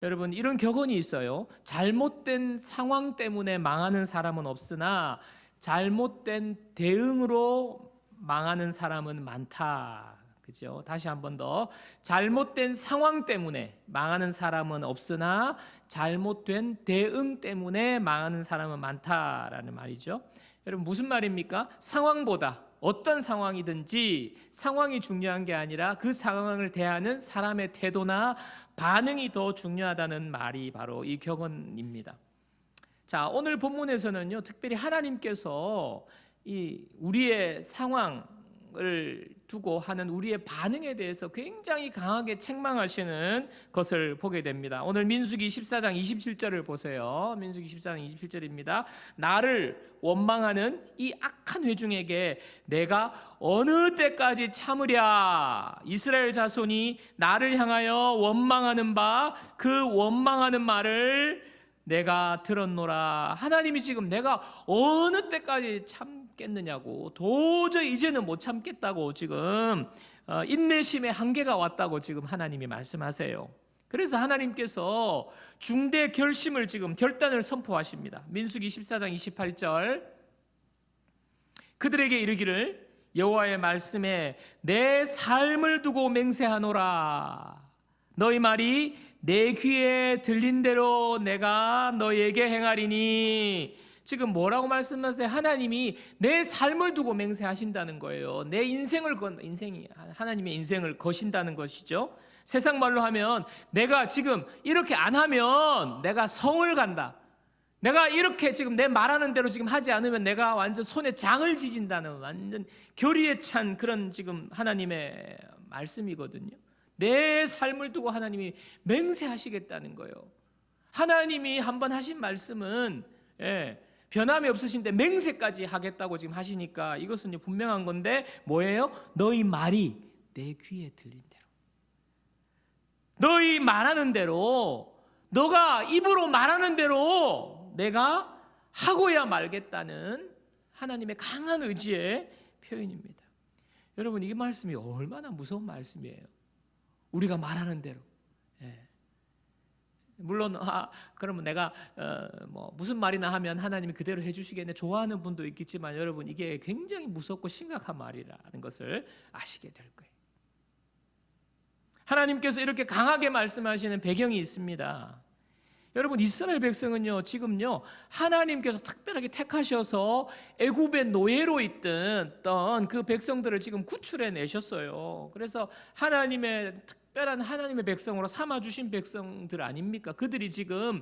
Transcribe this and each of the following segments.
여러분, 이런 격언이 있어요. 잘못된 상황 때문에 망하는 사람은 없으나 잘못된 대응으로 망하는 사람은 많다. 그죠? 다시 한번 더. 잘못된 상황 때문에 망하는 사람은 없으나 잘못된 대응 때문에 망하는 사람은 많다라는 말이죠. 여러분, 무슨 말입니까? 상황보다 어떤 상황이든지 상황이 중요한 게 아니라 그 상황을 대하는 사람의 태도나 반응이 더 중요하다는 말이 바로 이 격언입니다. 자, 오늘 본문에서는요, 특별히 하나님께서 이 우리의 상황을 두고 하는 우리의 반응에 대해서 굉장히 강하게 책망하시는 것을 보게 됩니다. 오늘 민수기 14장 27절을 보세요. 민수기 14장 27절입니다. 나를 원망하는 이 악한 회중에게 내가 어느 때까지 참으랴. 이스라엘 자손이 나를 향하여 원망하는 바 그 원망하는 말을 내가 들었노라. 하나님이 지금 내가 어느 때까지 참겠느냐고, 도저히 이제는 못 참겠다고 지금 인내심의 한계가 왔다고 지금 하나님이 말씀하세요. 그래서 하나님께서 중대 결심을 지금 결단을 선포하십니다. 민수기 14장 28절 그들에게 이르기를 여호와의 말씀에 내 삶을 두고 맹세하노라. 너희 말이 내 귀에 들린 대로 내가 너희에게 행하리니. 지금 뭐라고 말씀하세요? 하나님이 내 삶을 두고 맹세하신다는 거예요. 내 인생을 하나님의 인생을 거신다는 것이죠. 세상 말로 하면 내가 지금 이렇게 안 하면 내가 성을 간다. 내가 이렇게 지금 내 말하는 대로 지금 하지 않으면 내가 완전 손에 장을 지진다는 완전 결의에 찬 그런 지금 하나님의 말씀이거든요. 내 삶을 두고 하나님이 맹세하시겠다는 거예요. 하나님이 한번 하신 말씀은 변함이 없으신데 맹세까지 하겠다고 지금 하시니까 이것은 분명한 건데 뭐예요? 너희 말이 내 귀에 들린 대로, 너희 말하는 대로, 너가 입으로 말하는 대로 내가 하고야 말겠다는 하나님의 강한 의지의 표현입니다. 여러분, 이 말씀이 얼마나 무서운 말씀이에요. 우리가 말하는 대로. 물론 그러면 내가 무슨 말이나 하면 하나님이 그대로 해주시겠네 좋아하는 분도 있겠지만 여러분, 이게 굉장히 무섭고 심각한 말이라는 것을 아시게 될 거예요. 하나님께서 이렇게 강하게 말씀하시는 배경이 있습니다. 여러분, 이스라엘 백성은요 지금요 하나님께서 특별하게 택하셔서 애굽의 노예로 있던 그 백성들을 지금 구출해 내셨어요. 그래서 특별한 하나님의 백성으로 삼아주신 백성들 아닙니까? 그들이 지금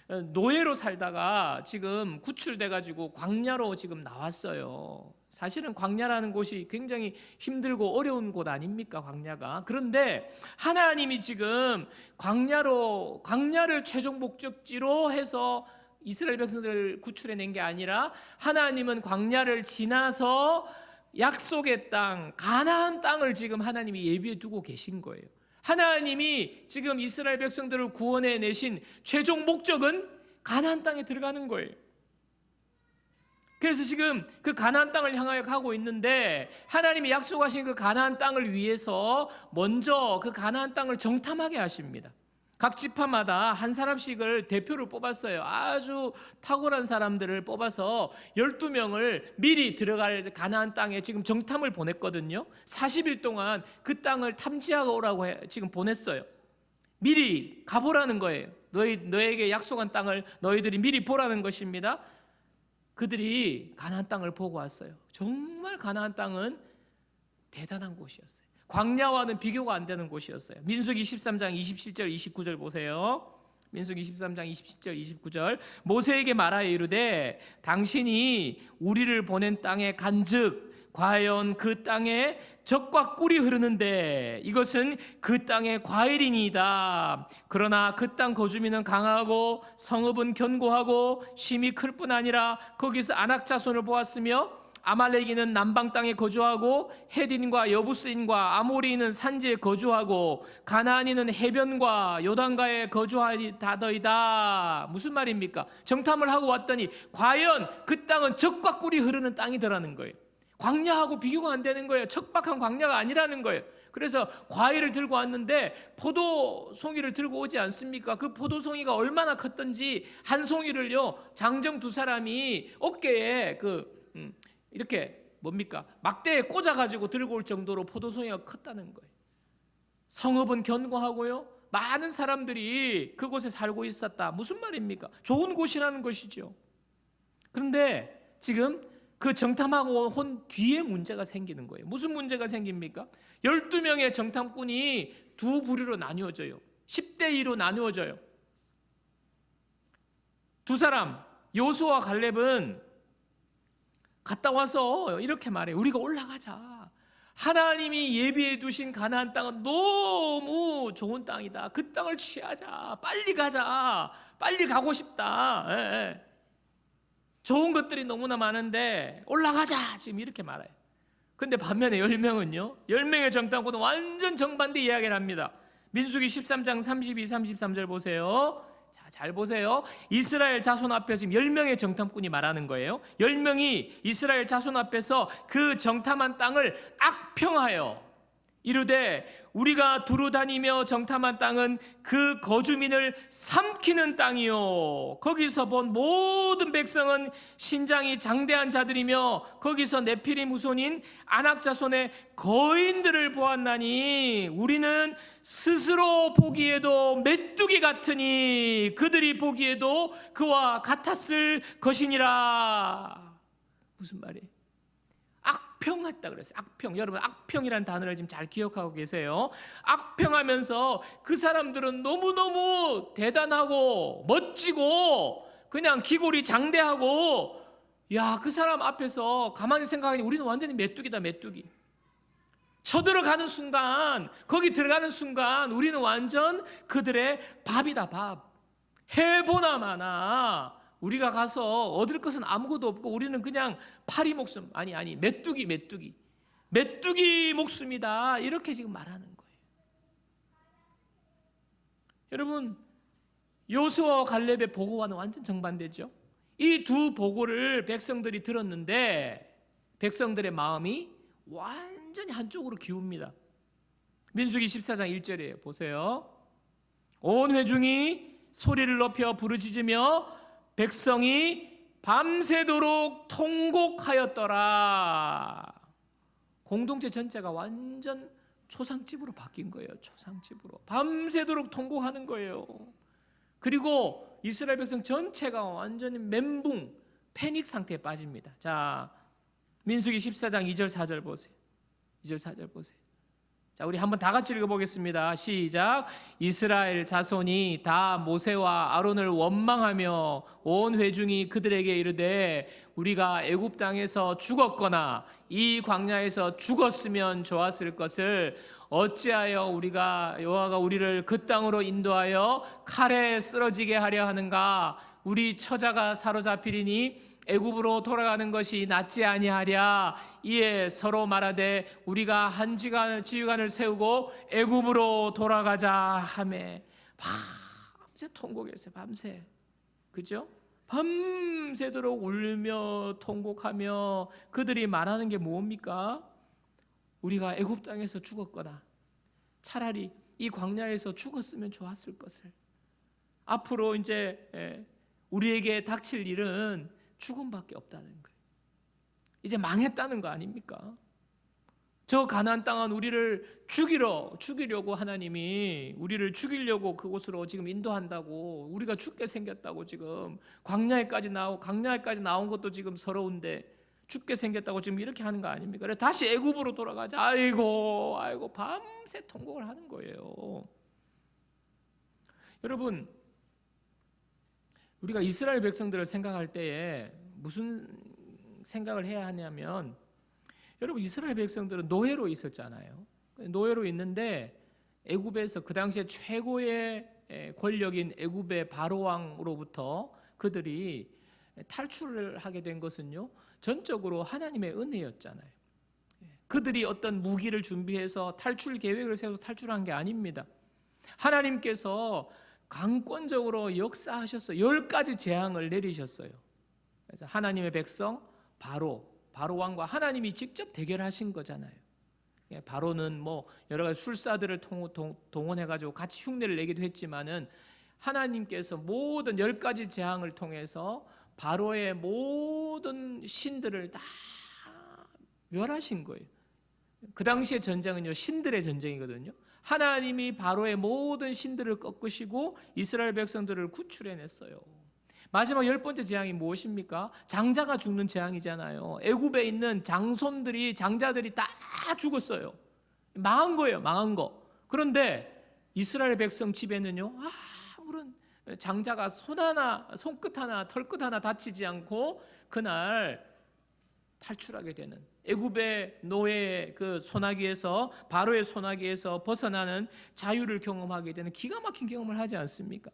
노예로 살다가 지금 구출돼가지고 광야로 지금 나왔어요. 사실은 광야라는 곳이 굉장히 힘들고 어려운 곳 아닙니까? 광야가. 그런데 하나님이 지금 광야를 최종 목적지로 해서 이스라엘 백성들을 구출해낸 게 아니라 하나님은 광야를 지나서 약속의 땅, 가나안 땅을 지금 하나님이 예비해 두고 계신 거예요. 하나님이 지금 이스라엘 백성들을 구원해 내신 최종 목적은 가나안 땅에 들어가는 거예요. 그래서 지금 그 가나안 땅을 향하여 가고 있는데 하나님이 약속하신 그 가나안 땅을 위해서 먼저 그 가나안 땅을 정탐하게 하십니다. 각 지파마다 한 사람씩을 대표를 뽑았어요. 아주 탁월한 사람들을 뽑아서 12명을 미리 들어갈 가나안 땅에 지금 정탐을 보냈거든요. 40일 동안 그 땅을 탐지하고 오라고 지금 보냈어요. 미리 가보라는 거예요. 너에게 약속한 땅을 너희들이 미리 보라는 것입니다. 그들이 가나안 땅을 보고 왔어요. 정말 가나안 땅은 대단한 곳이었어요. 광야와는 비교가 안 되는 곳이었어요. 민수기 13장 27절 29절 보세요. 민수기 13장 27절 29절 모세에게 말하여 이르되 당신이 우리를 보낸 땅에 간즉 과연 그 땅에 젖과 꿀이 흐르는데 이것은 그 땅의 과일이니이다. 그러나 그 땅 거주민은 강하고 성읍은 견고하고 심이 클 뿐 아니라 거기서 아낙 자손을 보았으며 아말렉인은 남방 땅에 거주하고 헤딘과 여부스인과 아모리인은 산지에 거주하고 가나안인은 해변과 요단가에 거주하다더이다. 무슨 말입니까? 정탐을 하고 왔더니 과연 그 땅은 젖과 꿀이 흐르는 땅이더라는 거예요. 광야하고 비교가 안 되는 거예요. 척박한 광야가 아니라는 거예요. 그래서 과일을 들고 왔는데 포도송이를 들고 오지 않습니까? 그 포도송이가 얼마나 컸던지 한 송이를요, 장정 두 사람이 어깨에 이렇게 뭡니까? 막대에 꽂아가지고 들고 올 정도로 포도송이가 컸다는 거예요. 성읍은 견고하고요, 많은 사람들이 그곳에 살고 있었다. 무슨 말입니까? 좋은 곳이라는 것이죠. 그런데 지금 그 정탐하고 온 뒤에 문제가 생기는 거예요. 무슨 문제가 생깁니까? 12명의 정탐꾼이 두 부류로 나누어져요. 10대 2로 나누어져요. 두 사람, 여호수아와 갈렙은 갔다 와서 이렇게 말해요. 우리가 올라가자. 하나님이 예비해 두신 가나안 땅은 너무 좋은 땅이다. 그 땅을 취하자. 빨리 가자. 빨리 가고 싶다. 예. 좋은 것들이 너무나 많은데 올라가자. 지금 이렇게 말해요. 근데 반면에 10명은요, 10명의 정탐꾼은 완전 정반대 이야기를 합니다. 민수기 13장 32, 33절 보세요. 자, 잘 보세요. 이스라엘 자손 앞에서 지금 10명의 정탐꾼이 말하는 거예요. 10명이 이스라엘 자손 앞에서 그 정탐한 땅을 악평하여 이르되 우리가 두루 다니며 정탐한 땅은 그 거주민을 삼키는 땅이요, 거기서 본 모든 백성은 신장이 장대한 자들이며 거기서 네피림 후손인 아낙 자손의 거인들을 보았나니 우리는 스스로 보기에도 메뚜기 같으니 그들이 보기에도 그와 같았을 것이니라. 무슨 말이에요? 악평했다 그랬어요. 악평. 여러분, 악평이라는 단어를 지금 잘 기억하고 계세요. 악평하면서 그 사람들은 너무너무 대단하고 멋지고 그냥 기골이 장대하고, 야, 그 사람 앞에서 가만히 생각하니 우리는 완전히 메뚜기다, 메뚜기. 쳐들어가는 순간, 거기 들어가는 순간 우리는 완전 그들의 밥이다, 밥. 해보나 마나 우리가 가서 얻을 것은 아무것도 없고 우리는 그냥 파리 목숨, 아니 메뚜기 목숨이다, 이렇게 지금 말하는 거예요. 여러분, 여호수아와 갈렙의 보고와는 완전 정반대죠. 이 두 보고를 백성들이 들었는데 백성들의 마음이 완전히 한쪽으로 기웁니다. 민수기 14장 1절이에요. 보세요. 온 회중이 소리를 높여 부르짖으며 백성이 밤새도록 통곡하였더라. 공동체 전체가 완전 초상집으로 바뀐 거예요. 초상집으로. 밤새도록 통곡하는 거예요. 그리고 이스라엘 백성 전체가 완전히 멘붕, 패닉 상태에 빠집니다. 자, 민수기 14장 2절 4절 보세요. 2절 4절 보세요. 자, 우리 한번 다 같이 읽어보겠습니다. 시작. 이스라엘 자손이 다 모세와 아론을 원망하며 온 회중이 그들에게 이르되 우리가 애굽 땅에서 죽었거나 이 광야에서 죽었으면 좋았을 것을 어찌하여 여호와가 우리를 그 땅으로 인도하여 칼에 쓰러지게 하려 하는가? 우리 처자가 사로잡히리니 애굽으로 돌아가는 것이 낫지 아니하랴. 이에 서로 말하되 우리가 한 지휘관을 세우고 애굽으로 돌아가자 하매. 밤새 통곡했어요. 밤새. 그죠? 밤새도록 울며 통곡하며 그들이 말하는 게 뭡니까? 우리가 애굽 땅에서 죽었거나 차라리 이 광야에서 죽었으면 좋았을 것을. 앞으로 이제 우리에게 닥칠 일은 죽음밖에 없다는 거예요. 이제 망했다는 거 아닙니까? 저 가나안 땅은 우리를 죽이려고 하나님이 우리를 죽이려고 그곳으로 지금 인도한다고, 우리가 죽게 생겼다고, 지금 광야에까지 나온 것도 지금 서러운데 죽게 생겼다고 지금 이렇게 하는 거 아닙니까? 그래서 다시 애굽으로 돌아가자. 아이고 밤새 통곡을 하는 거예요. 여러분, 우리가 이스라엘 백성들을 생각할 때에 무슨 생각을 해야 하냐면, 여러분, 이스라엘 백성들은 노예로 있었잖아요. 노예로 있는데 애굽에서 그 당시에 최고의 권력인 애굽의 바로 왕으로부터 그들이 탈출을 하게 된 것은요, 전적으로 하나님의 은혜였잖아요. 그들이 어떤 무기를 준비해서 탈출 계획을 세워서 탈출한 게 아닙니다. 하나님께서 강권적으로 역사하셨어요. 10가지 재앙을 내리셨어요. 그래서 하나님의 백성 바로 왕과 하나님이 직접 대결하신 거잖아요. 바로는 뭐 여러 가지 술사들을 동원해가지고 같이 흉내를 내기도 했지만은 하나님께서 모든 10가지 재앙을 통해서 바로의 모든 신들을 다 멸하신 거예요. 그 당시의 전쟁은요, 신들의 전쟁이거든요. 하나님이 바로의 모든 신들을 꺾으시고 이스라엘 백성들을 구출해냈어요. 마지막 10번째 재앙이 무엇입니까? 장자가 죽는 재앙이잖아요. 애굽에 있는 장손들이, 장자들이 다 죽었어요. 망한 거예요, 망한 거. 그런데 이스라엘 백성 집에는요, 아무런 장자가 손끝 하나, 털끝 하나 다치지 않고 그날 탈출하게 되는, 애굽의 노예의 그 소나기에서, 바로의 소나기에서 벗어나는 자유를 경험하게 되는 기가 막힌 경험을 하지 않습니까?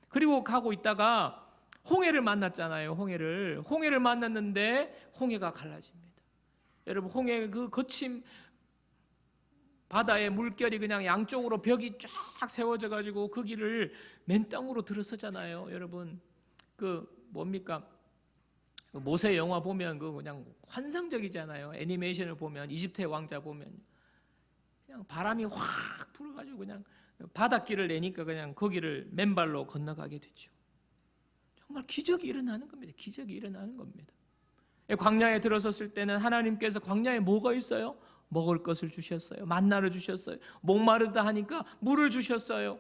그리고 가고 있다가 홍해를 만났잖아요. 홍해를 만났는데 홍해가 갈라집니다. 여러분, 홍해 그 거친 바다의 물결이 그냥 양쪽으로 벽이 쫙 세워져 가지고 그 길을 맨 땅으로 들어서잖아요. 여러분, 그 뭡니까? 모세 영화 보면 그 그냥 환상적이잖아요. 애니메이션을 보면, 이집트의 왕자 보면 그냥 바람이 확 불어가지고 그냥 바닷길을 내니까 그냥 거기를 맨발로 건너가게 되죠. 정말 기적이 일어나는 겁니다. 기적이 일어나는 겁니다. 광야에 들어섰을 때는 하나님께서 광야에 뭐가 있어요? 먹을 것을 주셨어요. 만나를 주셨어요. 목마르다 하니까 물을 주셨어요.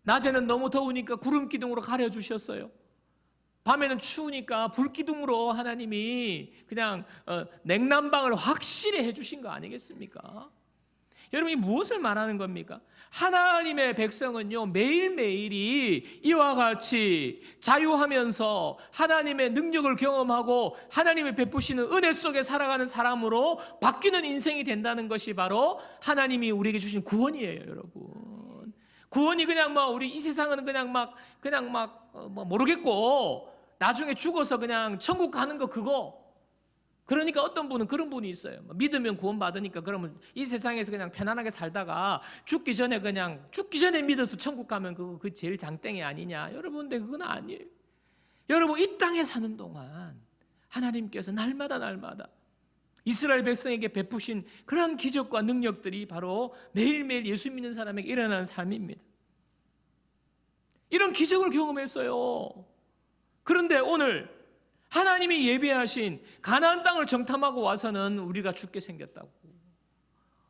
낮에는 너무 더우니까 구름 기둥으로 가려주셨어요. 밤에는 추우니까 불기둥으로 하나님이 그냥 냉난방을 확실히 해주신 거 아니겠습니까? 여러분이 무엇을 말하는 겁니까? 하나님의 백성은요, 매일매일이 이와 같이 자유하면서 하나님의 능력을 경험하고 하나님의 베푸시는 은혜 속에 살아가는 사람으로 바뀌는 인생이 된다는 것이 바로 하나님이 우리에게 주신 구원이에요, 여러분. 구원이 그냥 우리 이 세상은 그냥 모르겠고 나중에 죽어서 그냥 천국 가는 거 그거. 그러니까 어떤 분은 그런 분이 있어요. 믿으면 구원 받으니까 그러면 이 세상에서 그냥 편안하게 살다가 죽기 전에 믿어서 천국 가면 그 제일 장땡이 아니냐. 여러분, 근데 그건 아니에요. 여러분, 이 땅에 사는 동안 하나님께서 날마다 이스라엘 백성에게 베푸신 그런 기적과 능력들이 바로 매일매일 예수 믿는 사람에게 일어나는 삶입니다. 이런 기적을 경험했어요. 그런데 오늘 하나님이 예비하신 가나안 땅을 정탐하고 와서는 우리가 죽게 생겼다고,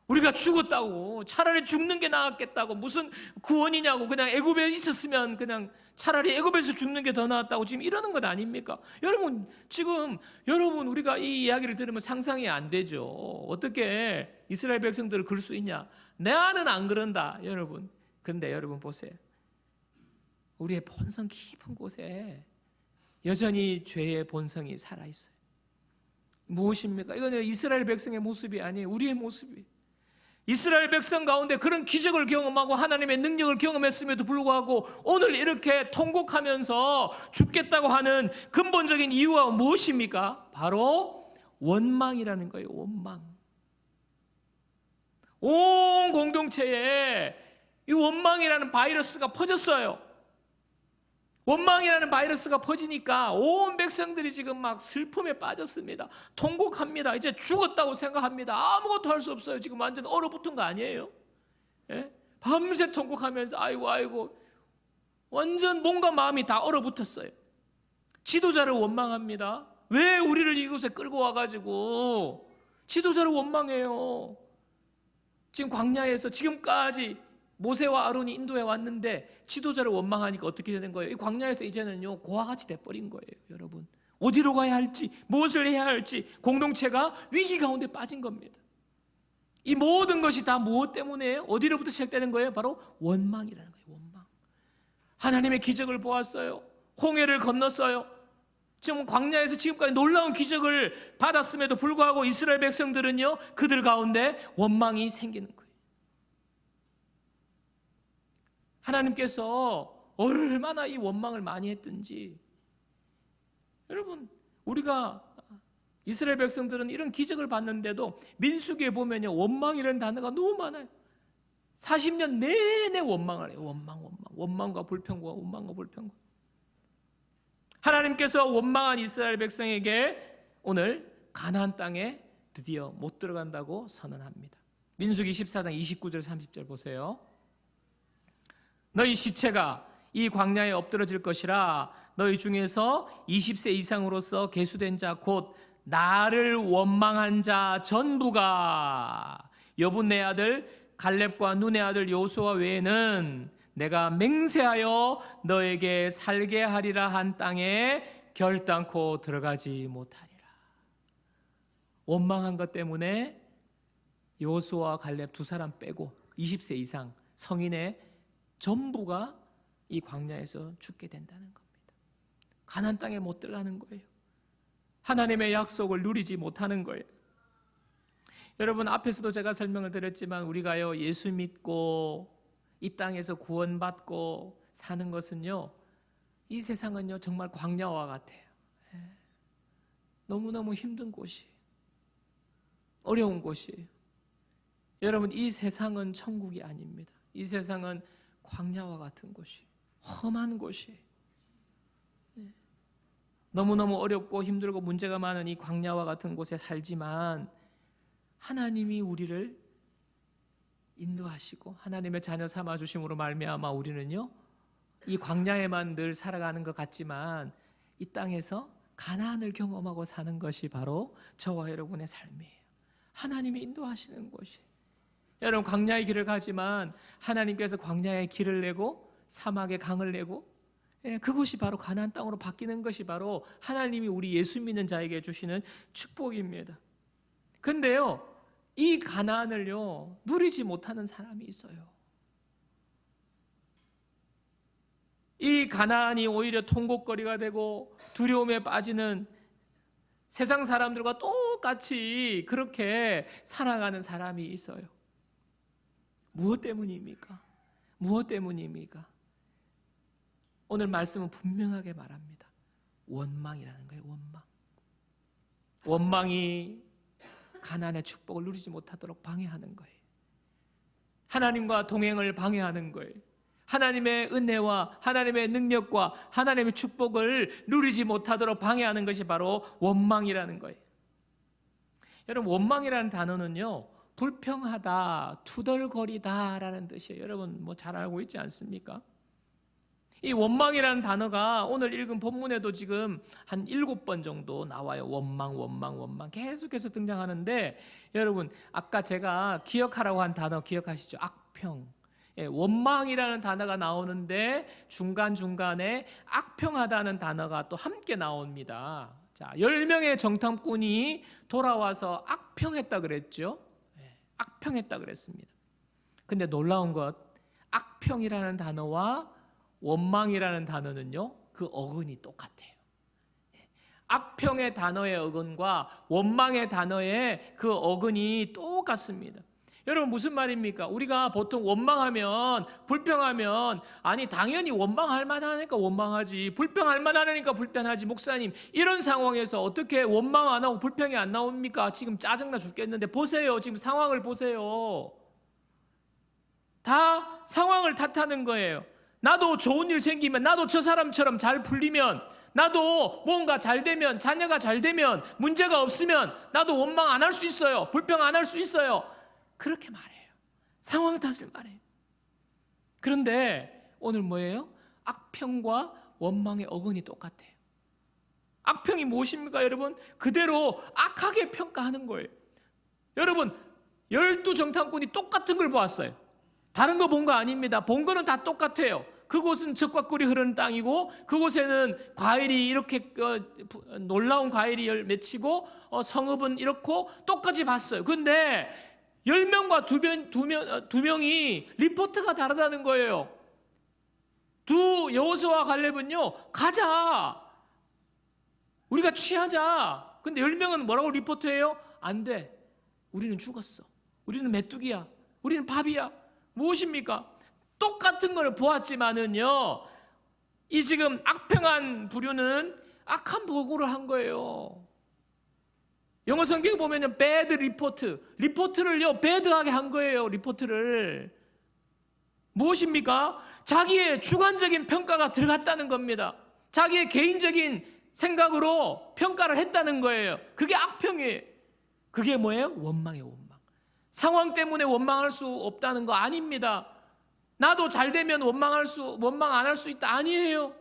우리가 죽었다고, 차라리 죽는 게 나았겠다고, 무슨 구원이냐고, 그냥 애굽에 있었으면 그냥 차라리 애굽에서 죽는 게 더 나았다고 지금 이러는 것 아닙니까? 여러분, 지금 우리가 이 이야기를 들으면 상상이 안 되죠. 어떻게 이스라엘 백성들을 그럴 수 있냐? 내 안은 안 그런다, 여러분. 그런데 여러분 보세요. 우리의 본성 깊은 곳에 여전히 죄의 본성이 살아있어요. 무엇입니까? 이건 이스라엘 백성의 모습이 아니에요. 우리의 모습이에요. 이스라엘 백성 가운데 그런 기적을 경험하고 하나님의 능력을 경험했음에도 불구하고 오늘 이렇게 통곡하면서 죽겠다고 하는 근본적인 이유가 무엇입니까? 바로 원망이라는 거예요. 원망. 온 공동체에 이 원망이라는 바이러스가 퍼졌어요. 원망이라는 바이러스가 퍼지니까 온 백성들이 지금 막 슬픔에 빠졌습니다. 통곡합니다. 이제 죽었다고 생각합니다. 아무것도 할 수 없어요. 지금 완전 얼어붙은 거 아니에요? 예? 밤새 통곡하면서 아이고 완전 몸과 마음이 다 얼어붙었어요. 지도자를 원망합니다. 왜 우리를 이곳에 끌고 와가지고 지도자를 원망해요. 지금 광야에서 지금까지 모세와 아론이 인도해 왔는데 지도자를 원망하니까 어떻게 되는 거예요? 이 광야에서 이제는요, 고와 같이 돼버린 거예요. 여러분, 어디로 가야 할지, 무엇을 해야 할지 공동체가 위기 가운데 빠진 겁니다. 이 모든 것이 다 무엇 때문이에요? 어디로부터 시작되는 거예요? 바로 원망이라는 거예요. 원망. 하나님의 기적을 보았어요. 홍해를 건넜어요. 지금 광야에서 지금까지 놀라운 기적을 받았음에도 불구하고 이스라엘 백성들은요, 그들 가운데 원망이 생기는 거예요. 하나님께서 얼마나 이 원망을 많이 했든지, 여러분, 우리가 이스라엘 백성들은 이런 기적을 봤는데도 민수기에 보면요, 원망이라는 단어가 너무 많아요. 40년 내내 원망을 해요. 원망과 불평과 원망과 불평과. 하나님께서 원망한 이스라엘 백성에게 오늘 가나안 땅에 드디어 못 들어간다고 선언합니다. 민수기 14장 29절 30절 보세요. 너희 시체가 이 광야에 엎드러질 것이라 너희 중에서 20세 이상으로서 계수된 자 곧 나를 원망한 자 전부가 여분네 아들 갈렙과 눈의 아들 여호수아 외에는 내가 맹세하여 너에게 살게 하리라 한 땅에 결단코 들어가지 못하리라. 원망한 것 때문에 여호수아와 갈렙 두 사람 빼고 20세 이상 성인의 전부가 이 광야에서 죽게 된다는 겁니다. 가나안 땅에 못 들어가는 거예요. 하나님의 약속을 누리지 못하는 거예요. 여러분, 앞에서도 제가 설명을 드렸지만 우리가요, 예수 믿고 이 땅에서 구원받고 사는 것은요, 이 세상은요 정말 광야와 같아요. 너무너무 힘든 곳이, 어려운 곳이에요. 여러분, 이 세상은 천국이 아닙니다. 이 세상은 광야와 같은 곳이, 험한 곳이, 너무너무 어렵고 힘들고 문제가 많은 이 광야와 같은 곳에 살지만 하나님이 우리를 인도하시고 하나님의 자녀 삼아 주심으로 말미암아 우리는요, 이 광야에만 늘 살아가는 것 같지만 이 땅에서 가나안을 경험하고 사는 것이 바로 저와 여러분의 삶이에요. 하나님이 인도하시는 곳이. 여러분, 광야의 길을 가지만 하나님께서 광야의 길을 내고 사막의 강을 내고, 그것이 바로 가나안 땅으로 바뀌는 것이 바로 하나님이 우리 예수 믿는 자에게 주시는 축복입니다. 근데요, 이 가나안을요 누리지 못하는 사람이 있어요. 이 가나안이 오히려 통곡거리가 되고 두려움에 빠지는, 세상 사람들과 똑같이 그렇게 살아가는 사람이 있어요. 무엇 때문입니까? 무엇 때문입니까? 오늘 말씀은 분명하게 말합니다. 원망이라는 거예요. 원망이 가나안의 축복을 누리지 못하도록 방해하는 거예요. 하나님과 동행을 방해하는 거예요. 하나님의 은혜와 하나님의 능력과 하나님의 축복을 누리지 못하도록 방해하는 것이 바로 원망이라는 거예요. 여러분, 원망이라는 단어는요, 불평하다, 투덜거리다라는 뜻이에요. 여러분 뭐 잘 알고 있지 않습니까? 이 원망이라는 단어가 오늘 읽은 본문에도 지금 한 7번 정도 나와요. 원망 계속해서 등장하는데, 여러분 아까 제가 기억하라고 한 단어 기억하시죠? 악평. 원망이라는 단어가 나오는데 중간중간에 악평하다는 단어가 또 함께 나옵니다. 자, 10명의 정탐꾼이 돌아와서 악평했다 그랬죠? 악평했다 그랬습니다. 근데 놀라운 것, 악평이라는 단어와 원망이라는 단어는요, 그 어근이 똑같아요. 악평의 단어의 어근과 원망의 단어의 그 어근이 똑같습니다. 여러분, 무슨 말입니까? 우리가 보통 원망하면, 불평하면, 아니 당연히 원망할 만하니까 원망하지, 불평할 만하니까 불평하지. 목사님, 이런 상황에서 어떻게 원망 안 하고 불평이 안 나옵니까? 지금 짜증나 죽겠는데 보세요. 지금 상황을 보세요. 다 상황을 탓하는 거예요. 나도 좋은 일 생기면, 나도 저 사람처럼 잘 풀리면, 나도 뭔가 잘 되면, 자녀가 잘 되면, 문제가 없으면 나도 원망 안 할 수 있어요. 불평 안 할 수 있어요. 그렇게 말해요. 상황 탓을 말해요. 그런데 오늘 뭐예요? 악평과 원망의 어근이 똑같아요. 악평이 무엇입니까, 여러분? 그대로 악하게 평가하는 거예요. 여러분, 12정탐꾼이 똑같은 걸 보았어요. 다른 거 본 거 아닙니다. 본 거는 다 똑같아요. 그곳은 젖과 꿀이 흐르는 땅이고, 그곳에는 과일이 이렇게 놀라운 과일이 맺히고, 성읍은 이렇고 똑같이 봤어요. 근데 10명과 두 명이 리포트가 다르다는 거예요. 여호수아와 갈렙은요, 가자, 우리가 취하자. 근데 10명은 뭐라고 리포트해요? 안 돼, 우리는 죽었어, 우리는 메뚜기야, 우리는 밥이야. 무엇입니까? 똑같은 걸 보았지만은요, 이 지금 악평한 부류는 악한 보고를 한 거예요. 영어 성경 보면은 bad report, 리포트를요 bad하게 한 거예요. 리포트를. 무엇입니까? 자기의 주관적인 평가가 들어갔다는 겁니다. 자기의 개인적인 생각으로 평가를 했다는 거예요. 그게 악평이에요. 그게 뭐예요? 원망이에요. 원망. 상황 때문에 원망할 수 없다는 거 아닙니다. 나도 잘 되면 원망 안 할 수 있다 아니에요.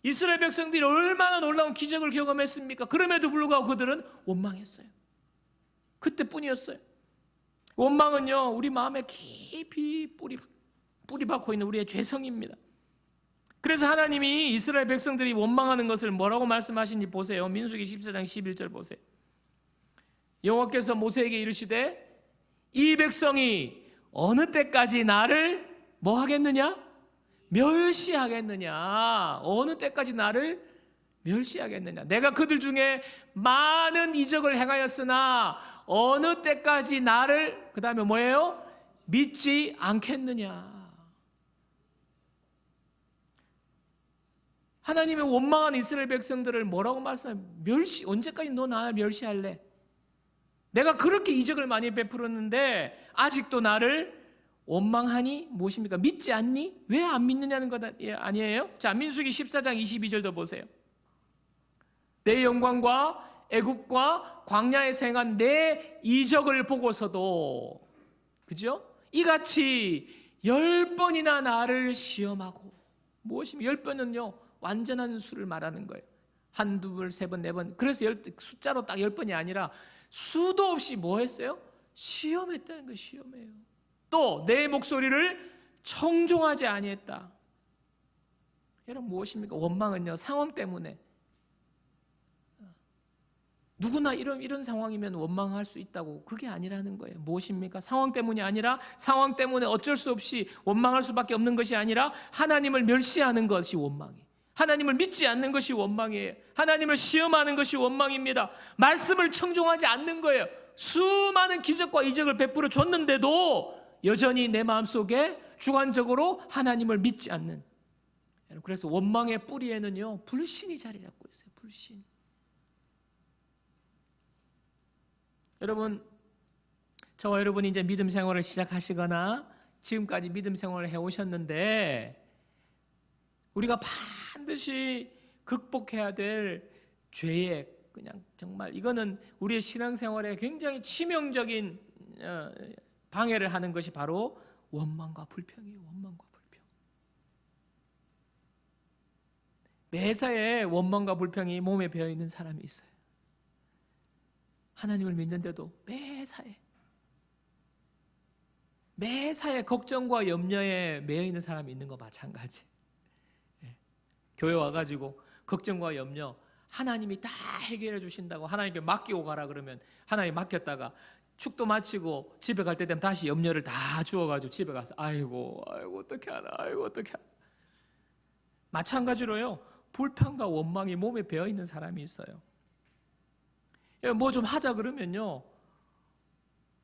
이스라엘 백성들이 얼마나 놀라운 기적을 경험했습니까? 그럼에도 불구하고 그들은 원망했어요. 그때뿐이었어요. 원망은요, 우리 마음에 깊이 뿌리 박고 있는 우리의 죄성입니다. 그래서 하나님이 이스라엘 백성들이 원망하는 것을 뭐라고 말씀하시는지 보세요. 민수기 14장 11절 보세요. 여호와께서 모세에게 이르시되 이 백성이 어느 때까지 나를 뭐 하겠느냐? 멸시하겠느냐? 어느 때까지 나를 멸시하겠느냐? 내가 그들 중에 많은 이적을 행하였으나 어느 때까지 나를 그 다음에 뭐예요? 믿지 않겠느냐? 하나님의 원망한 이스라엘 백성들을 뭐라고 말씀해요? 언제까지 너 나를 멸시할래? 내가 그렇게 이적을 많이 베풀었는데 아직도 나를 원망하니 무엇입니까? 믿지 않니? 왜 안 믿느냐는 것 아니에요? 자, 민수기 14장 22절도 보세요. 내 영광과 애굽과 광야에서 행한 내 이적을 보고서도, 그죠? 이같이 10번이나 나를 시험하고, 무엇입니까? 10번은요 완전한 수를 말하는 거예요. 한두 번, 세 번, 네 번. 그래서 숫자로 딱 10번이 아니라 수도 없이 뭐 했어요? 시험했다는 거예요. 시험해요. 또 내 목소리를 청종하지 아니했다. 여러분 무엇입니까? 원망은요 상황 때문에, 누구나 이런 상황이면 원망할 수 있다고, 그게 아니라는 거예요. 무엇입니까? 상황 때문이 아니라, 상황 때문에 어쩔 수 없이 원망할 수밖에 없는 것이 아니라 하나님을 멸시하는 것이 원망이에요. 하나님을 믿지 않는 것이 원망이에요. 하나님을 시험하는 것이 원망입니다. 말씀을 청종하지 않는 거예요. 수많은 기적과 이적을 베풀어 줬는데도 여전히 내 마음속에 주관적으로 하나님을 믿지 않는, 그래서 원망의 뿌리에는요 불신이 자리 잡고 있어요. 불신. 여러분, 저와 여러분이 이제 믿음 생활을 시작하시거나 지금까지 믿음 생활을 해오셨는데 우리가 반드시 극복해야 될 죄의, 그냥 정말 이거는 우리의 신앙생활에 굉장히 치명적인 방해를 하는 것이 바로 원망과 불평이에요. 원망과 불평. 매사에 원망과 불평이 몸에 배어 있는 사람이 있어요. 하나님을 믿는데도 매사에 걱정과 염려에 매여 있는 사람이 있는 거 마찬가지. 교회 와가지고 걱정과 염려, 하나님이 다 해결해 주신다고 하나님께 맡기고 가라 그러면 하나님 맡겼다가 축도 마치고 집에 갈 때 되면 다시 염려를 다 주워가지고 집에 가서 아이고 어떻게 하나, 어떻게 하나. 마찬가지로요 불평과 원망이 몸에 배어 있는 사람이 있어요. 뭐 좀 하자 그러면요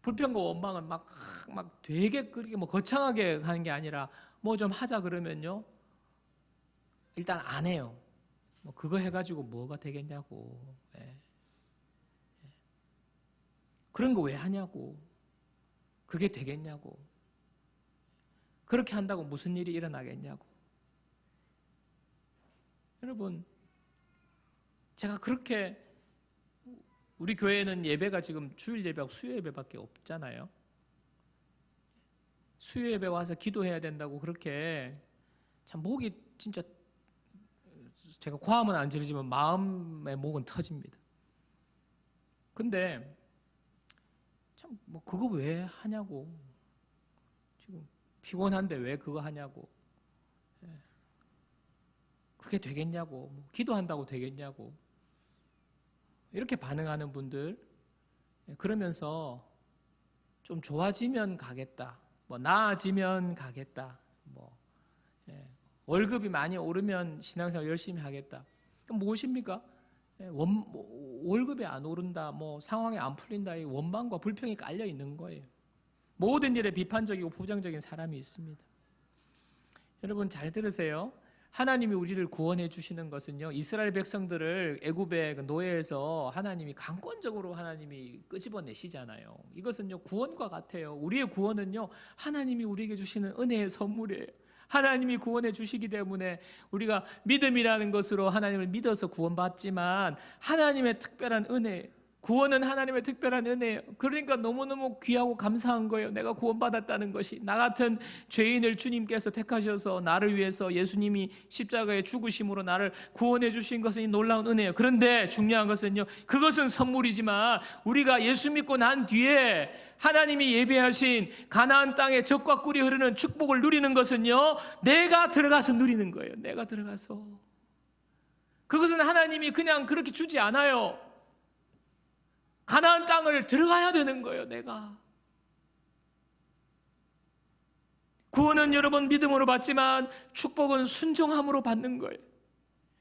불평과 원망은 막 되게 그렇게 뭐 거창하게 하는 게 아니라 뭐 좀 하자 그러면요 일단 안 해요. 뭐 그거 해가지고 뭐가 되겠냐고. 그런 거 왜 하냐고. 그게 되겠냐고. 그렇게 한다고 무슨 일이 일어나겠냐고. 여러분, 제가 그렇게, 우리 교회는 예배가 지금 주일 예배하고 수요 예배밖에 없잖아요. 수요 예배 와서 기도해야 된다고 그렇게 참 목이 진짜, 제가 고함은 안 지르지만 마음의 목은 터집니다. 근데 참 뭐 그거 왜 하냐고. 지금 피곤한데 왜 그거 하냐고. 그게 되겠냐고. 뭐 기도한다고 되겠냐고. 이렇게 반응하는 분들, 그러면서 좀 좋아지면 가겠다, 뭐 나아지면 가겠다, 뭐 월급이 많이 오르면 신앙생활 열심히 하겠다. 그럼 무엇입니까? 월급이 안 오른다, 뭐 상황이 안 풀린다, 이 원망과 불평이 깔려 있는 거예요. 모든 일에 비판적이고 부정적인 사람이 있습니다. 여러분 잘 들으세요. 하나님이 우리를 구원해 주시는 것은요, 이스라엘 백성들을 애굽의 노예에서 하나님이 강권적으로 하나님이 끄집어내시잖아요. 이것은요 구원과 같아요. 우리의 구원은요 하나님이 우리에게 주시는 은혜의 선물이에요. 하나님이 구원해 주시기 때문에 우리가 믿음이라는 것으로 하나님을 믿어서 구원받지만 하나님의 특별한 은혜, 구원은 하나님의 특별한 은혜예요. 그러니까 너무너무 귀하고 감사한 거예요. 내가 구원받았다는 것이. 나 같은 죄인을 주님께서 택하셔서 나를 위해서 예수님이 십자가에 죽으심으로 나를 구원해 주신 것은 이 놀라운 은혜예요. 그런데 중요한 것은요, 그것은 선물이지만 우리가 예수 믿고 난 뒤에 하나님이 예비하신 가나안 땅에 젖과 꿀이 흐르는 축복을 누리는 것은요, 내가 들어가서 누리는 거예요. 내가 들어가서. 그것은 하나님이 그냥 그렇게 주지 않아요. 가나안 땅을 들어가야 되는 거예요. 내가. 구원은 여러분 믿음으로 받지만 축복은 순종함으로 받는 거예요.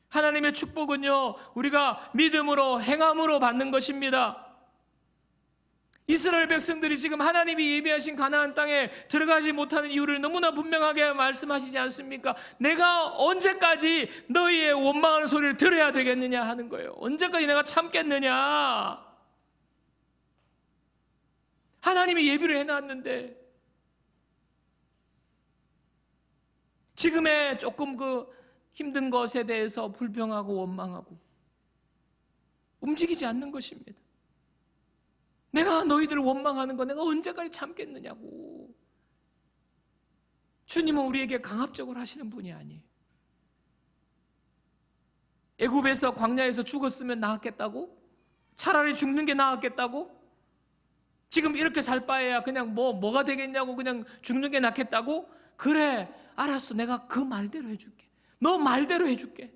하나님의 축복은요, 우리가 믿음으로 행함으로 받는 것입니다. 이스라엘 백성들이 지금 하나님이 예비하신 가나안 땅에 들어가지 못하는 이유를 너무나 분명하게 말씀하시지 않습니까? 내가 언제까지 너희의 원망하는 소리를 들어야 되겠느냐 하는 거예요. 언제까지 내가 참겠느냐? 하나님이 예비를 해놨는데 지금의 조금 그 힘든 것에 대해서 불평하고 원망하고 움직이지 않는 것입니다. 내가 너희들을 원망하는 거 내가 언제까지 참겠느냐고. 주님은 우리에게 강압적으로 하시는 분이 아니에요. 애굽에서 광야에서 죽었으면 나았겠다고? 차라리 죽는 게 나았겠다고? 지금 이렇게 살 바에야 그냥 뭐가 되겠냐고 그냥 죽는 게 낫겠다고? 그래, 알았어. 내가 그 말대로 해줄게. 너 말대로 해줄게.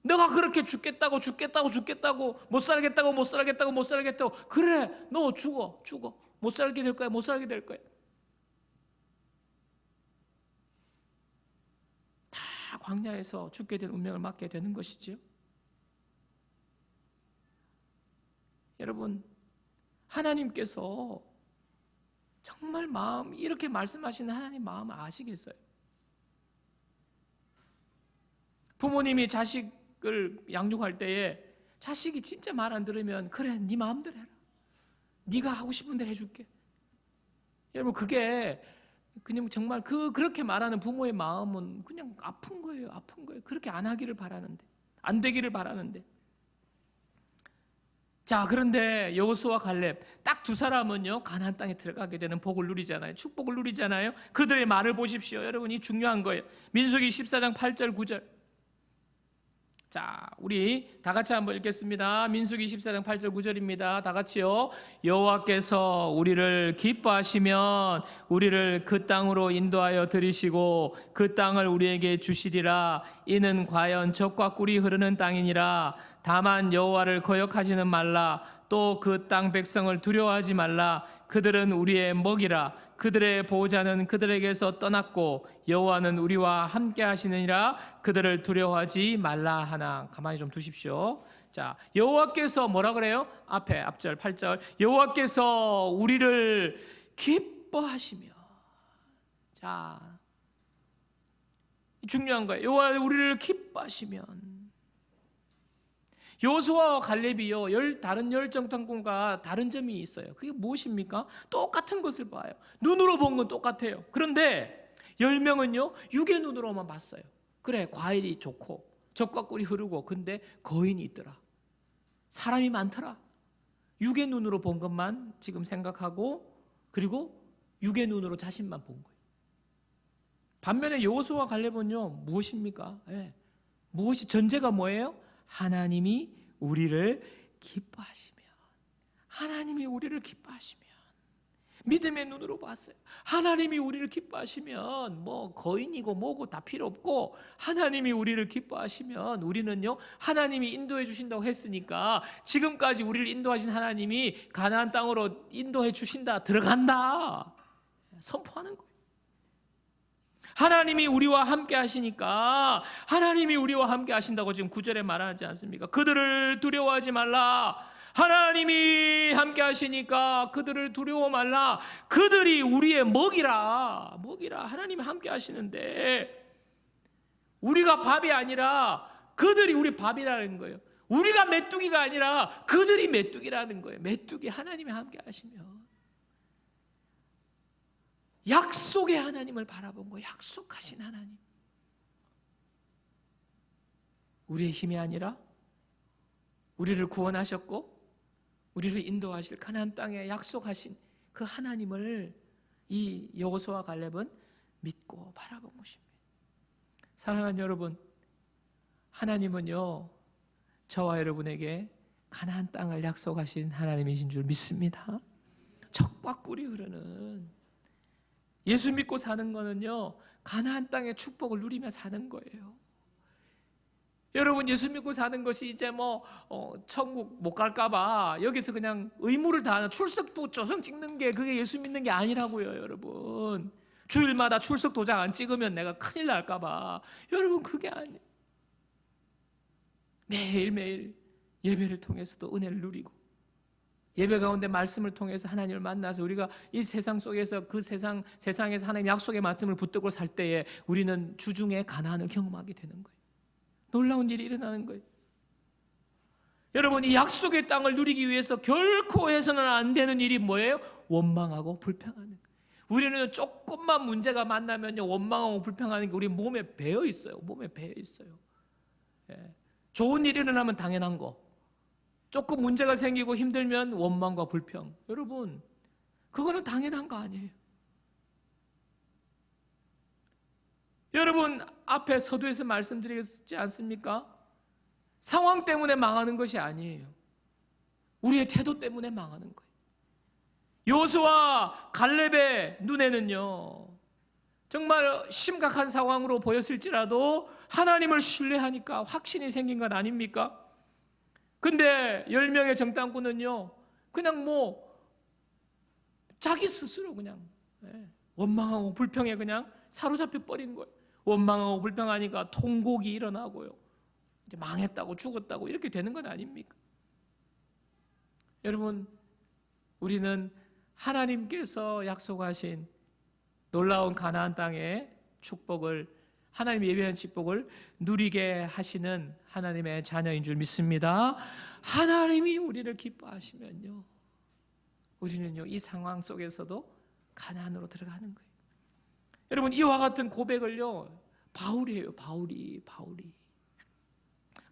너가 그렇게 죽겠다고 못 살겠다고 그래, 너 죽어 못 살게 될 거야. 다 광야에서 죽게 된 운명을 맞게 되는 것이지요. 여러분, 하나님께서 정말 이렇게 말씀하시는 하나님 마음을 아시겠어요? 부모님이 자식을 양육할 때에 자식이 진짜 말 안 들으면 그래, 네 마음대로 해라. 네가 하고 싶은 대로 해줄게. 여러분, 그게 그냥 정말 그렇게 말하는 부모의 마음은 그냥 아픈 거예요. 그렇게 안 하기를 바라는데, 안 되기를 바라는데. 자, 그런데 여호수아 갈렙 딱 두 사람은요, 가나안 땅에 들어가게 되는 복을 누리잖아요. 축복을 누리잖아요. 그들의 말을 보십시오. 여러분, 이 중요한 거예요. 민수기 14장 8절 9절. 자, 우리 다 같이 한번 읽겠습니다. 민수기 14장 8절 9절입니다. 다 같이요. 여호와께서 우리를 기뻐하시면 우리를 그 땅으로 인도하여 들이시고 그 땅을 우리에게 주시리라. 이는 과연 젖과 꿀이 흐르는 땅이니라. 다만 여호와를 거역하지는 말라. 또 그 땅 백성을 두려워하지 말라. 그들은 우리의 먹이라. 그들의 보호자는 그들에게서 떠났고 여호와는 우리와 함께 하시느니라. 그들을 두려워하지 말라 하나. 가만히 좀 두십시오. 자, 여호와께서 뭐라 그래요? 앞절 8절. 여호와께서 우리를 기뻐하시며. 자, 중요한 거예요. 여호와 우리를 기뻐하시면. 여호수아와 갈렙이요, 다른 열 정탐꾼과 다른 점이 있어요. 그게 무엇입니까? 똑같은 것을 봐요. 눈으로 본 건 똑같아요. 그런데 10명은요 육의 눈으로만 봤어요. 그래, 과일이 좋고 젖과 꿀이 흐르고, 근데 거인이 있더라. 사람이 많더라. 육의 눈으로 본 것만 지금 생각하고, 그리고 육의 눈으로 자신만 본 거예요. 반면에 여호수아와 갈렙은요 무엇입니까? 무엇이 전제가 뭐예요? 하나님이 우리를 기뻐하시면, 하나님이 우리를 기뻐하시면, 믿음의 눈으로 봤어요. 하나님이 우리를 기뻐하시면 뭐 거인이고 뭐고 다 필요 없고, 하나님이 우리를 기뻐하시면 우리는요 하나님이 인도해 주신다고 했으니까 지금까지 우리를 인도하신 하나님이 가나안 땅으로 인도해 주신다, 들어간다 선포하는 거예요. 하나님이 우리와 함께 하시니까, 하나님이 우리와 함께 하신다고 지금 9절에 말하지 않습니까? 그들을 두려워하지 말라. 하나님이 함께 하시니까 그들을 두려워 말라. 그들이 우리의 먹이라. 하나님이 함께 하시는데 우리가 밥이 아니라 그들이 우리 밥이라는 거예요. 우리가 메뚜기가 아니라 그들이 메뚜기라는 거예요. 메뚜기, 하나님이 함께 하시면. 약속의 하나님을 바라본 거예요. 약속하신 하나님. 우리의 힘이 아니라 우리를 구원하셨고 우리를 인도하실 가나안 땅에 약속하신 그 하나님을 이 여호수아와 갈렙은 믿고 바라본 것입니다. 사랑하는 여러분, 하나님은요 저와 여러분에게 가나안 땅을 약속하신 하나님이신 줄 믿습니다. 젖과 꿀이 흐르는, 예수 믿고 사는 거는요 가나안 땅의 축복을 누리며 사는 거예요. 여러분, 예수 믿고 사는 것이 이제 천국 못 갈까봐 여기서 그냥 의무를 다하는 출석 도장 찍는 게 그게 예수 믿는 게 아니라고요. 여러분, 주일마다 출석 도장 안 찍으면 내가 큰일 날까봐, 여러분 그게 아니에요. 매일매일 예배를 통해서도 은혜를 누리고, 예배 가운데 말씀을 통해서 하나님을 만나서 우리가 이 세상 속에서 그 세상에서 하나님 약속의 말씀을 붙들고 살 때에 우리는 주중에 가나안을 경험하게 되는 거예요. 놀라운 일이 일어나는 거예요. 여러분, 이 약속의 땅을 누리기 위해서 결코 해서는 안 되는 일이 뭐예요? 원망하고 불평하는 거예요. 우리는 조금만 문제가 만나면요 원망하고 불평하는 게 우리 몸에 배어 있어요. 몸에 배어 있어요. 예. 좋은 일이 일어나면 당연한 거, 조금 문제가 생기고 힘들면 원망과 불평, 여러분 그거는 당연한 거 아니에요. 여러분, 앞에 서두에서 말씀드리지 않습니까? 상황 때문에 망하는 것이 아니에요. 우리의 태도 때문에 망하는 거예요. 여호수아와 갈렙의 눈에는요 정말 심각한 상황으로 보였을지라도 하나님을 신뢰하니까 확신이 생긴 것 아닙니까? 근데 10명의 정탐꾼은요 그냥 자기 스스로 그냥 원망하고 불평에 그냥 사로잡혀 버린 거예요. 원망하고 불평하니까 통곡이 일어나고요, 이제 망했다고 죽었다고 이렇게 되는 건 아닙니까? 여러분, 우리는 하나님께서 약속하신 놀라운 가나안 땅의 축복을, 하나님 예비한 축복을 누리게 하시는 하나님의 자녀인 줄 믿습니다. 하나님이 우리를 기뻐하시면요 우리는요 이 상황 속에서도 가나안으로 들어가는 거예요. 여러분, 이와 같은 고백을요 바울이 해요. 바울이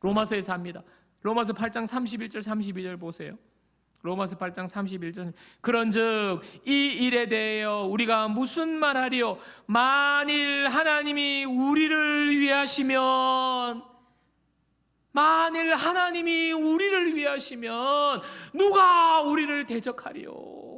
로마서에서 합니다. 로마서 8장 31절 32절 보세요. 로마서 8장 31절, 그런즉 이 일에 대하여 우리가 무슨 말하리요? 만일 하나님이 우리를 위하시면, 만일 하나님이 우리를 위하시면 누가 우리를 대적하리요?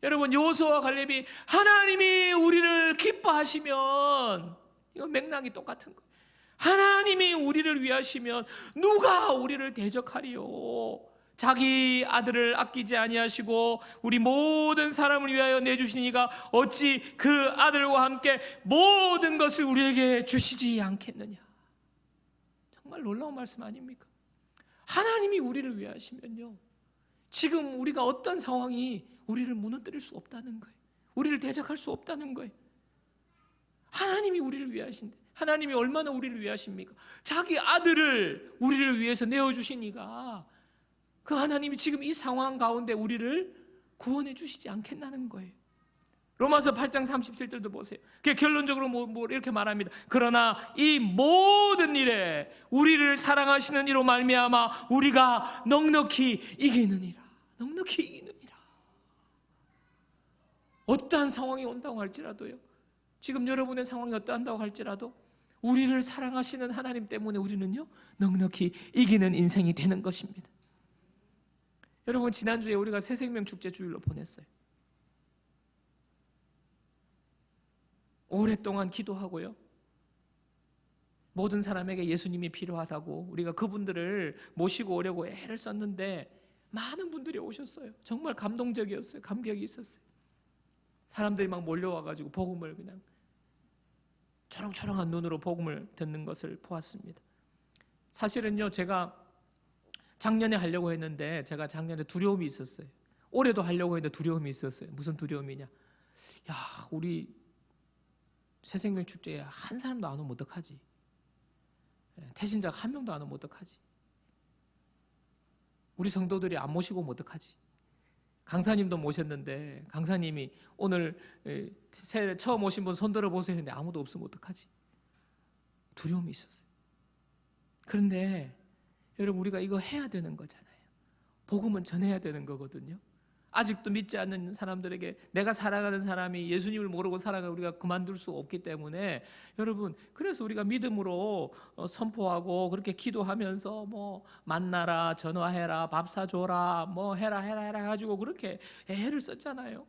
여러분, 여호수아와 갈렙이 하나님이 우리를 기뻐하시면, 이건 맥락이 똑같은 거예요. 하나님이 우리를 위하시면 누가 우리를 대적하리요? 자기 아들을 아끼지 아니하시고 우리 모든 사람을 위하여 내주신 이가 어찌 그 아들과 함께 모든 것을 우리에게 주시지 않겠느냐. 정말 놀라운 말씀 아닙니까? 하나님이 우리를 위하시면요 지금 우리가 어떤 상황이 우리를 무너뜨릴 수 없다는 거예요. 우리를 대적할 수 없다는 거예요. 하나님이 우리를 위하신데, 하나님이 얼마나 우리를 위하십니까? 자기 아들을 우리를 위해서 내어주신 이가, 그 하나님이 지금 이 상황 가운데 우리를 구원해 주시지 않겠다는 거예요. 로마서 8장 37절도 보세요. 결론적으로 이렇게 말합니다. 그러나 이 모든 일에 우리를 사랑하시는 이로 말미암아 우리가 넉넉히 이기느니라. 넉넉히 이기느니라. 어떠한 상황이 온다고 할지라도요, 지금 여러분의 상황이 어떠한다고 할지라도 우리를 사랑하시는 하나님 때문에 우리는요 넉넉히 이기는 인생이 되는 것입니다. 여러분, 지난주에 우리가 새생명 축제 주일로 보냈어요. 오랫동안 기도하고요, 모든 사람에게 예수님이 필요하다고 우리가 그분들을 모시고 오려고 애를 썼는데 많은 분들이 오셨어요. 정말 감동적이었어요. 감격이 있었어요. 사람들이 막 몰려와가지고 복음을 그냥 초롱초롱한 눈으로 복음을 듣는 것을 보았습니다. 사실은요 제가 작년에 하려고 했는데 제가 작년에 두려움이 있었어요. 올해도 하려고 했는데 두려움이 있었어요. 무슨 두려움이냐, 야 우리 새생명 축제에 한 사람도 안 오면 어떡하지? 태신자가 한 명도 안 오면 어떡하지? 우리 성도들이 안 모시고 오면 어떡하지? 강사님도 모셨는데 강사님이 오늘 처음 오신 분 손 들어보세요 했는데 아무도 없으면 어떡하지? 두려움이 있었어요. 그런데 여러분, 우리가 이거 해야 되는 거잖아요. 복음은 전해야 되는 거거든요. 아직도 믿지 않는 사람들에게 내가 살아가는 사람이 예수님을 모르고 살아가 우리가 그만둘 수 없기 때문에 여러분, 그래서 우리가 믿음으로 선포하고 그렇게 기도하면서 뭐 만나라, 전화해라, 밥 사줘라, 뭐 해라 가지고 그렇게 애를 썼잖아요.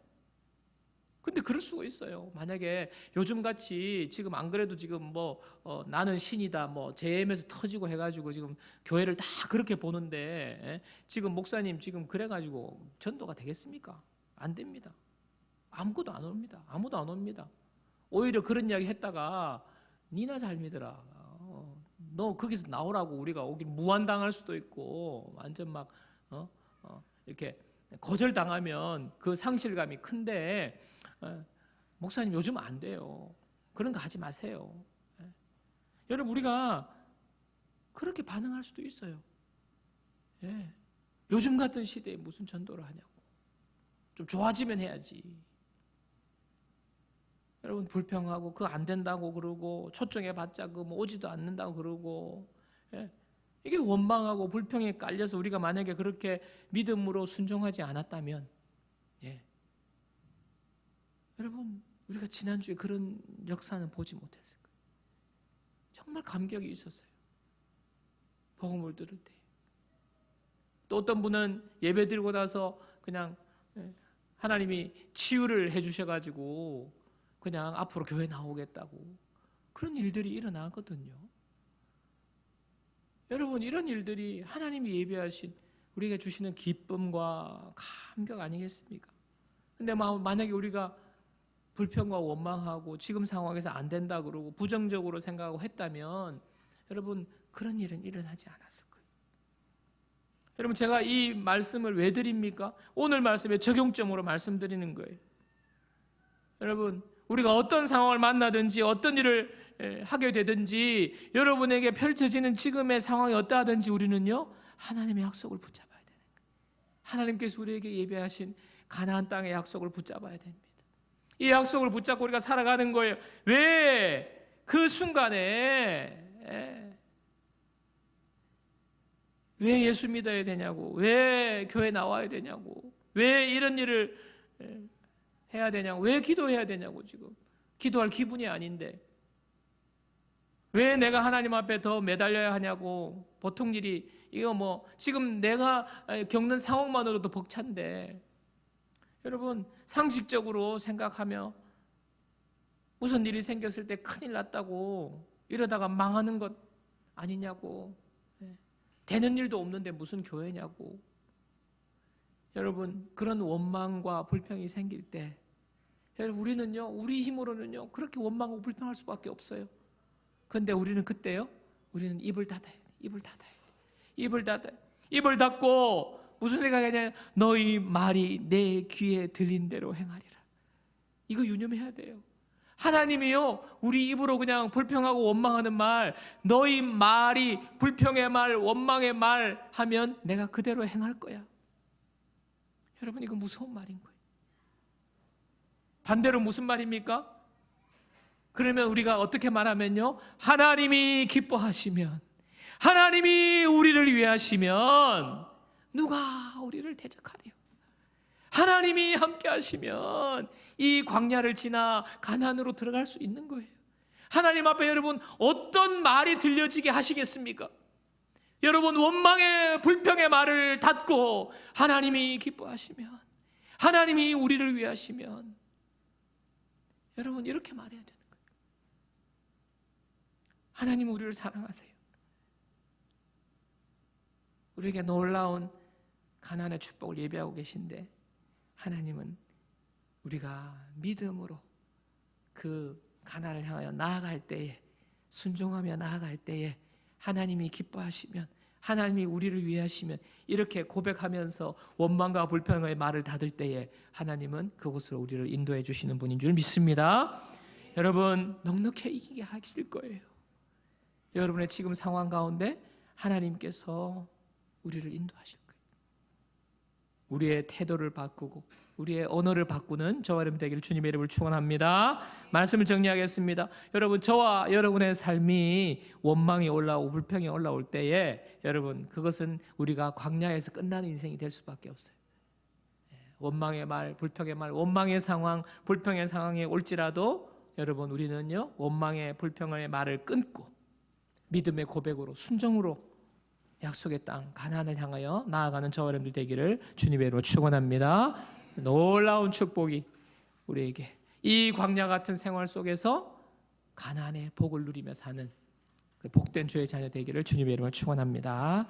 근데 그럴 수가 있어요. 만약에 요즘같이 지금 안 그래도 지금 뭐 나는 신이다 뭐 JM에서 터지고 해가지고 지금 교회를 다 그렇게 보는데 지금 목사님 지금 그래가지고 전도가 되겠습니까? 안 됩니다. 아무것도 안 옵니다. 아무도 안 옵니다. 오히려 그런 이야기 했다가 니나 잘 믿어라. 너 거기서 나오라고 우리가 오길 무한당할 수도 있고 완전 막 이렇게 거절당하면 그 상실감이 큰데 목사님 요즘 안 돼요. 그런 거 하지 마세요. 여러분, 우리가 그렇게 반응할 수도 있어요. 요즘 같은 시대에 무슨 전도를 하냐고. 좀 좋아지면 해야지. 여러분, 불평하고 그거 안 된다고 그러고 초청해 봤자 그 뭐 오지도 않는다고 그러고 이게 원망하고 불평에 깔려서 우리가 만약에 그렇게 믿음으로 순종하지 않았다면 여러분, 우리가 지난주에 그런 역사는 보지 못했을 거예요. 정말 감격이 있었어요. 복음을 들을 때. 또 어떤 분은 예배 드리고 나서 그냥 하나님이 치유를 해주셔가지고 그냥 앞으로 교회 나오겠다고 그런 일들이 일어나거든요. 여러분, 이런 일들이 하나님이 예배하신 우리에게 주시는 기쁨과 감격 아니겠습니까? 근데 만약에 우리가 불평과 원망하고 지금 상황에서 안 된다 그러고 부정적으로 생각하고 했다면 여러분, 그런 일은 일어나지 않았을 거예요. 여러분, 제가 이 말씀을 왜 드립니까? 오늘 말씀의 적용점으로 말씀드리는 거예요. 여러분, 우리가 어떤 상황을 만나든지 어떤 일을 하게 되든지 여러분에게 펼쳐지는 지금의 상황이 어떠하든지 우리는요, 하나님의 약속을 붙잡아야 되는 거예요. 하나님께서 우리에게 예배하신 가나안 땅의 약속을 붙잡아야 됩니다. 이 약속을 붙잡고 우리가 살아가는 거예요. 왜 그 순간에 왜 예수 믿어야 되냐고, 왜 교회 나와야 되냐고, 왜 이런 일을 해야 되냐고, 왜 기도해야 되냐고. 지금 기도할 기분이 아닌데 왜 내가 하나님 앞에 더 매달려야 하냐고. 보통 일이 이거 뭐 지금 내가 겪는 상황만으로도 벅찬데 여러분, 상식적으로 생각하며 무슨 일이 생겼을 때 큰일 났다고 이러다가 망하는 것 아니냐고. 되는 일도 없는데 무슨 교회냐고. 여러분, 그런 원망과 불평이 생길 때 여러분, 우리는요, 우리 힘으로는요 그렇게 원망하고 불평할 수밖에 없어요. 그런데 우리는 그때요, 우리는 입을 닫아야 돼. 입을 닫고 무슨 생각이냐, 너희 말이 내 귀에 들린 대로 행하리라. 이거 유념해야 돼요. 하나님이요, 우리 입으로 그냥 불평하고 원망하는 말, 너희 말이 불평의 말, 원망의 말 하면 내가 그대로 행할 거야. 여러분, 이거 무서운 말인 거예요. 반대로 무슨 말입니까? 그러면 우리가 어떻게 말하면요, 하나님이 기뻐하시면, 하나님이 우리를 위하시면 누가 우리를 대적하리요? 하나님이 함께 하시면 이 광야를 지나 가나안으로 들어갈 수 있는 거예요. 하나님 앞에 여러분 어떤 말이 들려지게 하시겠습니까? 여러분, 원망의 불평의 말을 닫고 하나님이 기뻐하시면, 하나님이 우리를 위하시면, 여러분 이렇게 말해야 되는 거예요. 하나님 우리를 사랑하세요. 우리에게 놀라운 가나안의 축복을 예비하고 계신데 하나님은 우리가 믿음으로 그 가나안을 향하여 나아갈 때에, 순종하며 나아갈 때에 하나님이 기뻐하시면, 하나님이 우리를 위하시면, 이렇게 고백하면서 원망과 불평의 말을 닫을 때에 하나님은 그곳으로 우리를 인도해 주시는 분인 줄 믿습니다. 여러분, 넉넉히 이기게 하실 거예요. 여러분의 지금 상황 가운데 하나님께서 우리를 인도하실 거예요. 우리의 태도를 바꾸고 우리의 언어를 바꾸는 저와 여러분 되기를 주님의 이름을 축원합니다. 말씀을 정리하겠습니다. 여러분, 저와 여러분의 삶이 원망이 올라오고 불평이 올라올 때에 여러분, 그것은 우리가 광야에서 끝나는 인생이 될 수밖에 없어요. 원망의 말, 불평의 말, 원망의 상황, 불평의 상황이 올지라도 여러분, 우리는요 원망의 불평의 말을 끊고 믿음의 고백으로 순종으로 약속의 땅 가나안을 향하여 나아가는 저와 여러분들 되기를 주님의 이름으로 축원합니다. 놀라운 축복이 우리에게 이 광야 같은 생활 속에서 가나안의 복을 누리며 사는 그 복된 주의 자녀 되기를 주님의 이름으로 축원합니다.